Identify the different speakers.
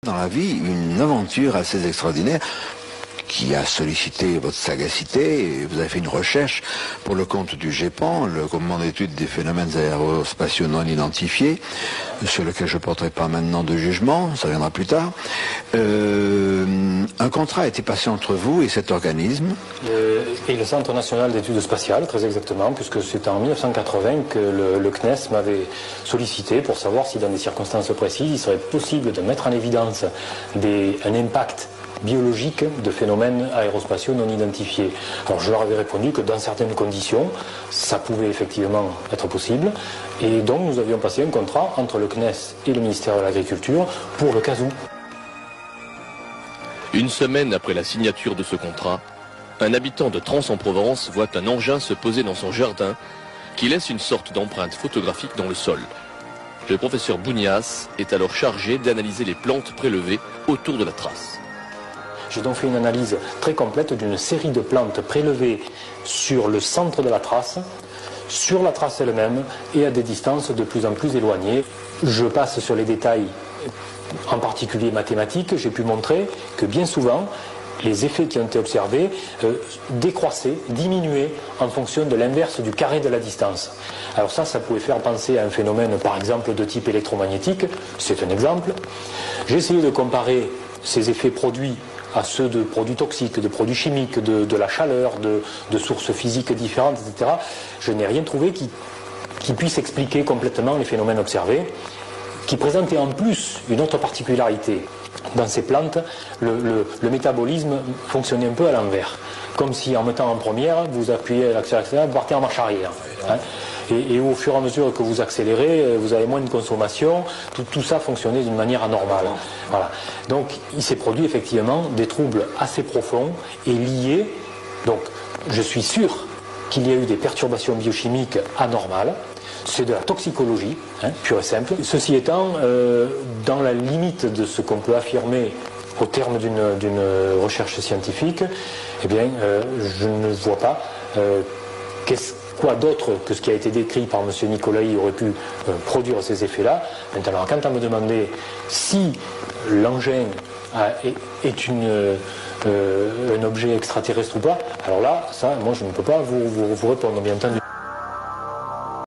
Speaker 1: dans la vie une aventure assez extraordinaire qui a sollicité votre sagacité, et vous avez fait une recherche pour le compte du GEPAN, le groupement d'études des phénomènes aérospatiaux non identifiés, sur lequel je ne porterai pas maintenant de jugement, ça viendra plus tard. Un contrat a été passé entre vous et cet organisme.
Speaker 2: Et le Centre national d'études spatiales, très exactement, puisque c'est en 1980 que le CNES m'avait sollicité pour savoir si dans des circonstances précises, il serait possible de mettre en évidence un impact biologique de phénomènes aérospatiaux non identifiés. Alors je leur avais répondu que dans certaines conditions, ça pouvait effectivement être possible, et donc nous avions passé un contrat entre le CNES et le ministère de l'Agriculture pour le cas où.
Speaker 3: Une semaine après la signature de ce contrat, un habitant de Trans-en-Provence voit un engin se poser dans son jardin qui laisse une sorte d'empreinte photographique dans le sol. Le professeur Bougnas est alors chargé d'analyser les plantes prélevées autour de la trace.
Speaker 2: J'ai donc fait une analyse très complète d'une série de plantes prélevées sur le centre de la trace, sur la trace elle-même et à des distances de plus en plus éloignées. Je passe sur les détails, en particulier mathématiques. J'ai pu montrer que bien souvent, les effets qui ont été observés décroissaient, diminuaient en fonction de l'inverse du carré de la distance. Alors ça pouvait faire penser à un phénomène par exemple de type électromagnétique, c'est un exemple. J'ai essayé de comparer ces effets produits à ceux de produits toxiques, de produits chimiques, de la chaleur, de sources physiques différentes, etc. Je n'ai rien trouvé qui puisse expliquer complètement les phénomènes observés, qui présentait en plus une autre particularité. Dans ces plantes, le métabolisme fonctionnait un peu à l'envers, comme si en mettant en première, vous appuyez l'accélérateur, vous partez en marche arrière. Hein. Et au fur et à mesure que vous accélérez, vous avez moins de consommation, tout ça fonctionnait d'une manière anormale. Voilà. Donc il s'est produit effectivement des troubles assez profonds et liés, donc je suis sûr qu'il y a eu des perturbations biochimiques anormales. C'est de la toxicologie, hein, pure et simple. Ceci étant, dans la limite de ce qu'on peut affirmer au terme d'une recherche scientifique, eh bien, je ne vois pas quoi d'autre que ce qui a été décrit par M. Nicolai aurait pu produire ces effets-là. Maintenant, quant à me demander si l'engin est un objet extraterrestre ou pas, alors là, ça, moi, je ne peux pas vous répondre, bien entendu.